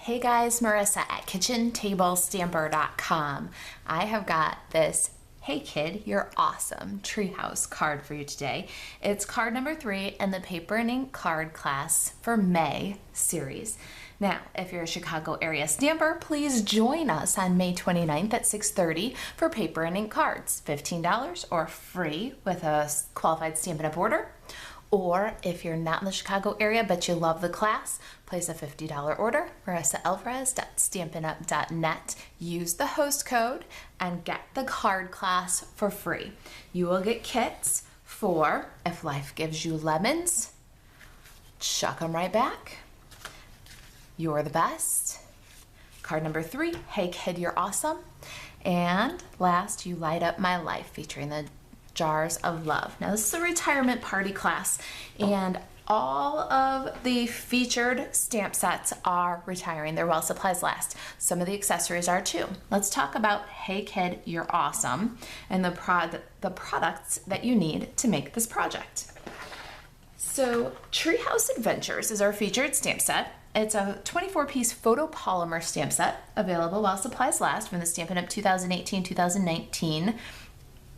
Hey guys, Marissa at kitchentablestamper.com. I have got this Hey Kid, You're Awesome Treehouse card for you today. It's card number 3 in the Paper and Ink card class for May series. Now, if you're a Chicago area stamper, please join us on May 29th at 6:30 for Paper and Ink cards. $15 or free with a qualified Stampin' Up order. Or if you're not in the Chicago area but you love the class, place a $50 order, marisaAlvarez.stampinup.net. Use the host code and get the card class for free. You will get kits for If Life Gives You Lemons, Chuck 'em Right Back, You're the Best, card number 3, Hey Kid, You're Awesome, and last, You Light Up My Life, featuring the Jars of Love. Now this is a retirement party class and all of the featured stamp sets are retiring. They're while supplies last. Some of the accessories are too. Let's talk about Hey Kid, You're Awesome and the products that you need to make this project. So Treehouse Adventures is our featured stamp set. It's a 24-piece photopolymer stamp set available while supplies last from the Stampin' Up 2018-2019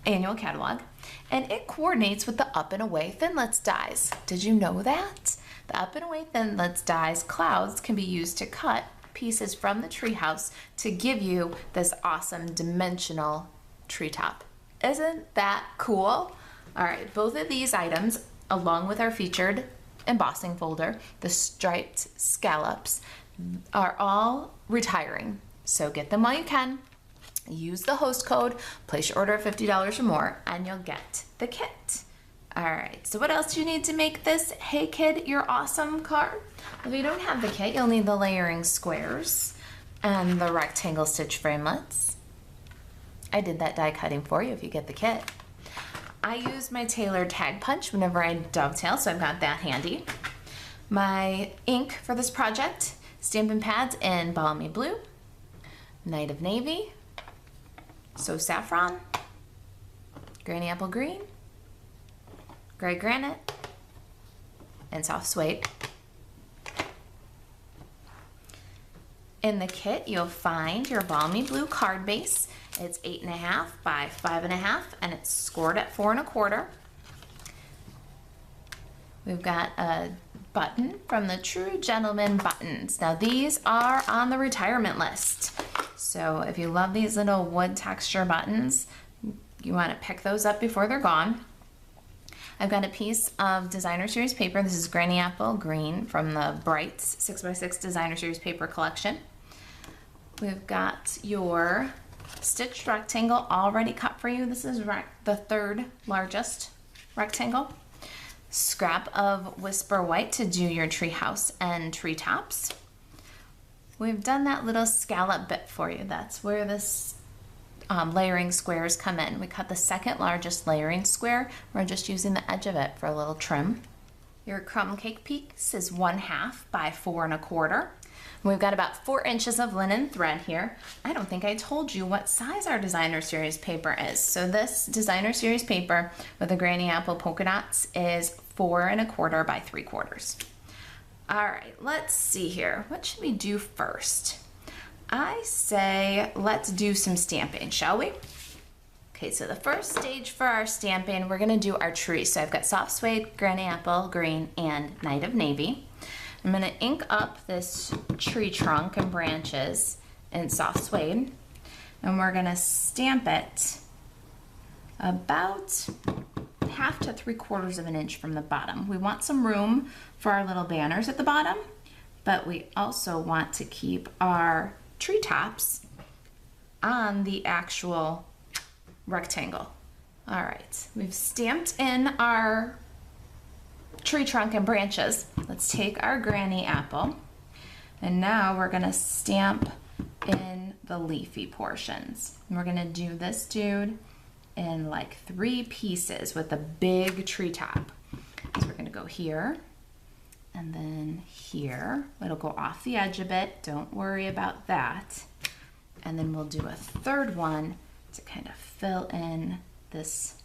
annual catalog, and it coordinates with the Up and Away Thinlits dies. Did you know that? The Up and Away Thinlits dies clouds can be used to cut pieces from the treehouse to give you this awesome dimensional treetop. Isn't that cool? All right, both of these items, along with our featured embossing folder, the striped scallops, are all retiring. So get them while you can. Use the host code, place your order of $50 or more, and you'll get the kit. All right, so what else do you need to make this Hey Kid, You're Awesome card? Well, if you don't have the kit, you'll need the layering squares and the rectangle stitch framelets. I did that die cutting for you if you get the kit. I use my tailored tag punch whenever I dovetail, so I've got that handy. My ink for this project, Stampin' Pads in Balmy Blue, Night of Navy, So Saffron, Granny Apple Green, Gray Granite, and Soft Suede. In the kit, you'll find your Balmy Blue card base. It's 8.5 by 5.5, and it's scored at 4 1/4. We've got a button from the True Gentleman buttons. Now these are on the retirement list. So if you love these little wood texture buttons, you want to pick those up before they're gone. I've got a piece of Designer Series paper. This is Granny Apple Green from the Brights 6x6 Designer Series paper collection. We've got your stitched rectangle already cut for you. This is the 3rd largest rectangle. Scrap of Whisper White to do your treehouse and treetops. We've done that little scallop bit for you. That's where this layering squares come in. We cut the 2nd largest layering square. We're just using the edge of it for a little trim. Your crumb cake piece is 1/2 by 4 1/4. We've got about 4 inches of linen thread here. I don't think I told you what size our Designer Series paper is. So this Designer Series paper with the Granny Apple polka dots is 4 1/4 by 3/4. All right, let's see here. What should we do first? I say let's do some stamping, shall we? Okay, so the first stage for our stamping, we're gonna do our tree. So I've got Soft Suede, Granny Apple Green, and Night of Navy. I'm gonna ink up this tree trunk and branches in Soft Suede, and we're gonna stamp it about 1/2 to 3/4 of an inch from the bottom. We want some room for our little banners at the bottom, but we also want to keep our treetops on the actual rectangle. All right, we've stamped in our tree trunk and branches. Let's take our Granny Apple, and now we're gonna stamp in the leafy portions. And we're gonna do this dude in like 3 pieces with a big treetop. So we're gonna go here, and then here. It'll go off the edge a bit, don't worry about that. And then we'll do a 3rd one to kind of fill in this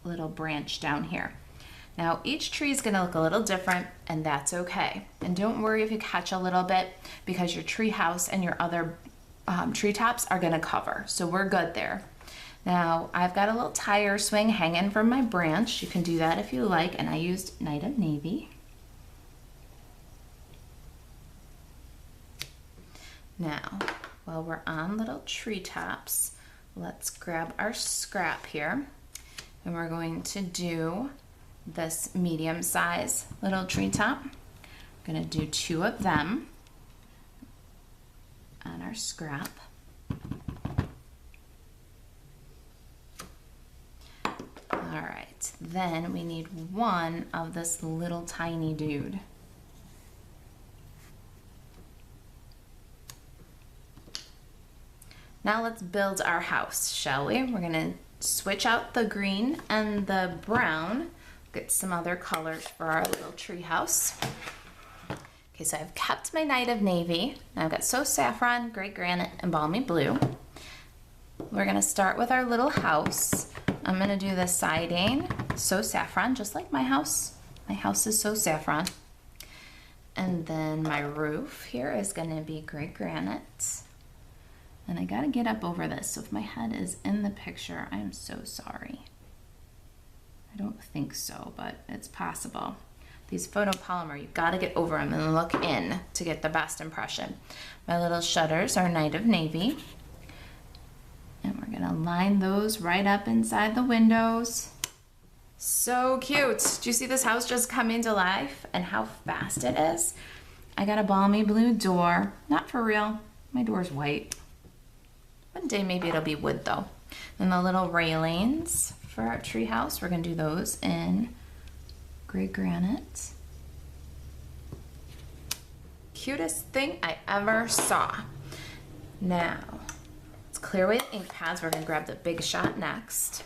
little branch down here. Now each tree is gonna look a little different, and that's okay. And don't worry if you catch a little bit, because your tree house and your other treetops are gonna cover, so we're good there. Now I've got a little tire swing hanging from my branch. You can do that if you like, and I used Night of Navy. Now, while we're on little treetops, let's grab our scrap here, and we're going to do this medium size little treetop. I'm gonna do 2 of them on our scrap. All right, then we need 1 of this little tiny dude. Now let's build our house, shall we? We're gonna switch out the green and the brown, get some other colors for our little tree house. Okay, so I've kept my Night of Navy. Now I've got So Saffron, Gray Granite, and Balmy Blue. We're gonna start with our little house. I'm gonna do the siding, So Saffron, just like my house. My house is So Saffron. And then my roof here is gonna be Gray Granite. And I gotta get up over this, so if my head is in the picture, I'm so sorry. I don't think so, but it's possible. These photopolymer, you've gotta get over them and look in to get the best impression. My little shutters are Night of Navy. And we're gonna line those right up inside the windows. So cute. Do you see this house just coming to life and how fast it is? I got a balmy blue door. Not for real, my door's white. One day maybe it'll be wood though. Then the little railings for our tree house, we're gonna do those in Gray Granite. Cutest thing I ever saw. Now, let's clear away the ink pads. We're gonna grab the Big Shot next.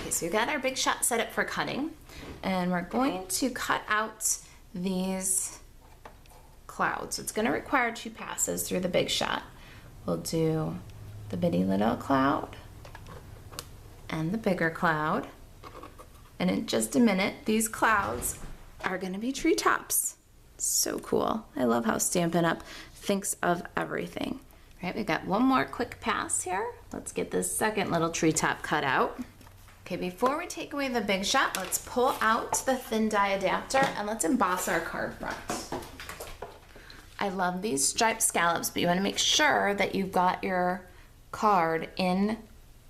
Okay, so we've got our Big Shot set up for cutting, and we're going to cut out these clouds. It's gonna require 2 passes through the Big Shot. We'll do the bitty little cloud and the bigger cloud. And in just a minute, these clouds are gonna be treetops. So cool. I love how Stampin' Up thinks of everything. All right, we got 1 more quick pass here. Let's get this second little treetop cut out. Okay, before we take away the Big Shot, let's pull out the thin die adapter and let's emboss our card front. I love these striped scallops, but you want to make sure that you've got your card in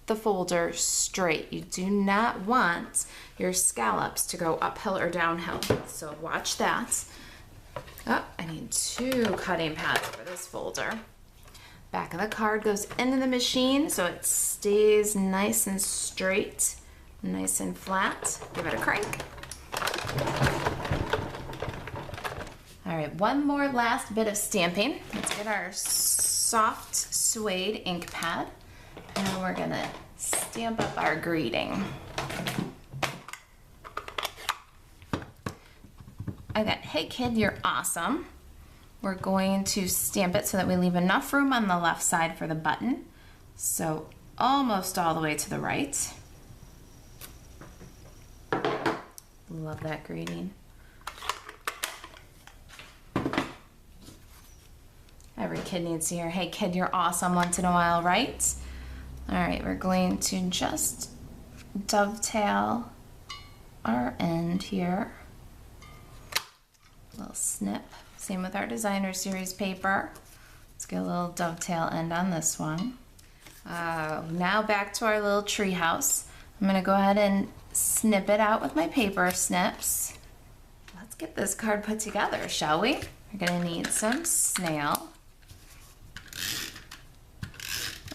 the folder straight. You do not want your scallops to go uphill or downhill, so watch that. Oh, I need 2 cutting pads for this folder. Back of the card goes into the machine so it stays nice and straight, nice and flat. Give it a crank. All right, 1 more last bit of stamping. Let's get our soft suede ink pad, and we're gonna stamp up our greeting. I got, "Hey kid, you're awesome." We're going to stamp it so that we leave enough room on the left side for the button. So almost all the way to the right. Love that greeting. Every kid needs to hear, "Hey kid, you're awesome" once in a while, right? All right, we're going to just dovetail our end here. A little snip. Same with our designer series paper. Let's get a little dovetail end on this one. Now back to our little tree house. I'm gonna go ahead and snip it out with my paper snips. Let's get this card put together, shall we? We're gonna need some snail.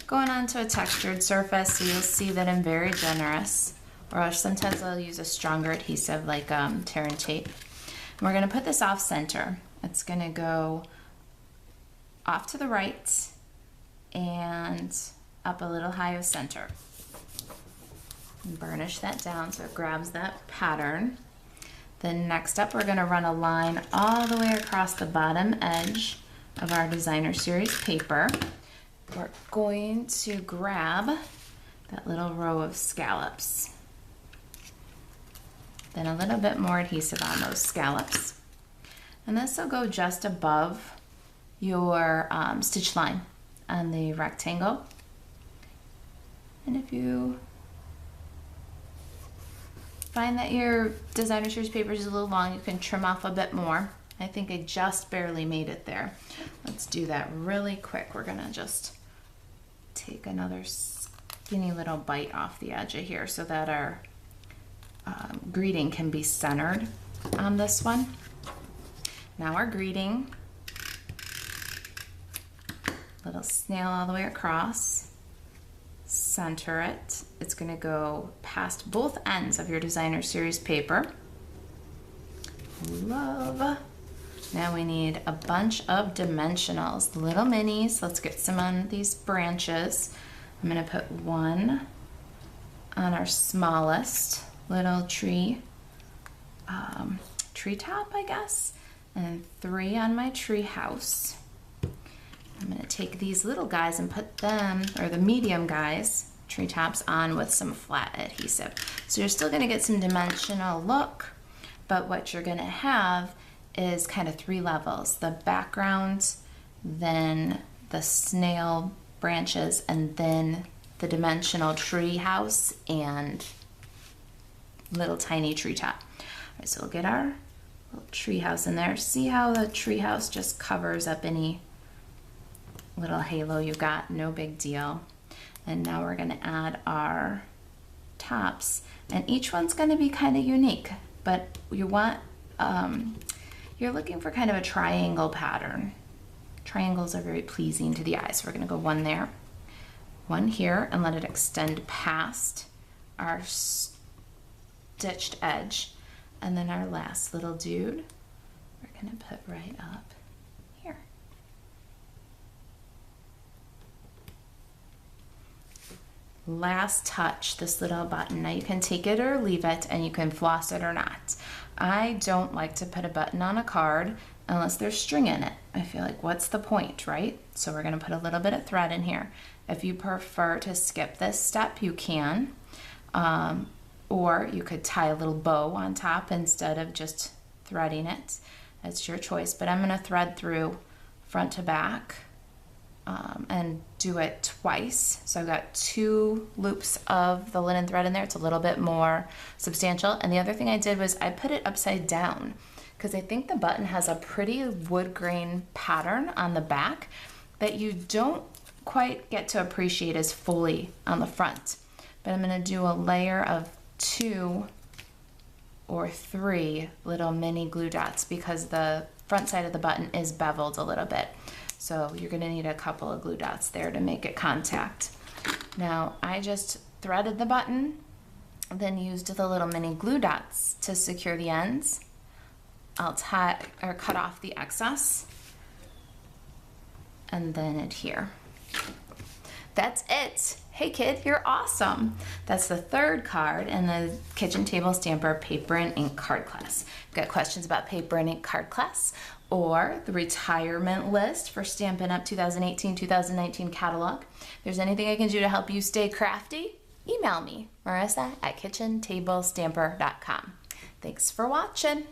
Going onto a textured surface, so you'll see that I'm very generous. Or sometimes I'll use a stronger adhesive like tear and tape. And we're gonna put this off center. It's gonna go off to the right and up a little high of center. And burnish that down so it grabs that pattern. Then next up, we're gonna run a line all the way across the bottom edge of our designer series paper. We're going to grab that little row of scallops. then a little bit more adhesive on those scallops. And this will go just above your stitch line on the rectangle. And if you find that your designer series paper is a little long, you can trim off a bit more. I think I just barely made it there. Let's do that really quick. We're gonna just take another skinny little bite off the edge of here so that our greeting can be centered on this one. Now our greeting, little snail all the way across, center it. It's gonna go past both ends of your designer series paper. Love. Now we need a bunch of dimensionals, little minis. Let's get some on these branches. I'm gonna put one on our smallest little tree, treetop, I guess, and 3 on my tree house. I'm gonna take these little guys and put them, or the medium guys, treetops, on with some flat adhesive. So you're still gonna get some dimensional look, but what you're gonna have is kind of 3 levels: the background, then the snail branches, and then the dimensional tree house and little tiny treetop. All right, so we'll get our little tree house in there. See how the tree house just covers up any little halo you've got? No big deal. And now we're gonna add our tops, and each one's gonna be kind of unique, but you want, you're looking for kind of a triangle pattern. Triangles are very pleasing to the eye, so we're gonna go 1 there, 1 here, and let it extend past our stitched edge. And then our last little dude, we're gonna put right up here. Last touch, this little button. Now you can take it or leave it, and you can floss it or not. I don't like to put a button on a card unless there's string in it. I feel like, what's the point, right? So we're gonna put a little bit of thread in here. If you prefer to skip this step, you can. Or you could tie a little bow on top instead of just threading it. It's your choice, but I'm gonna thread through front to back and do it twice. So I've got 2 loops of the linen thread in there. It's a little bit more substantial. And the other thing I did was I put it upside down because I think the button has a pretty wood grain pattern on the back that you don't quite get to appreciate as fully on the front. But I'm gonna do a layer of 2 or 3 little mini glue dots because the front side of the button is beveled a little bit. So you're gonna need a couple of glue dots there to make it contact. Now I just threaded the button, then used the little mini glue dots to secure the ends. I'll tie or cut off the excess and then adhere. That's it. Hey kid, you're awesome. That's the 3rd card in the Kitchen Table Stamper Paper and Ink card class. Got questions about paper and ink card class or the retirement list for Stampin' Up 2018-2019 catalog? If there's anything I can do to help you stay crafty, email me, Marisa at kitchentablestamper.com. Thanks for watching.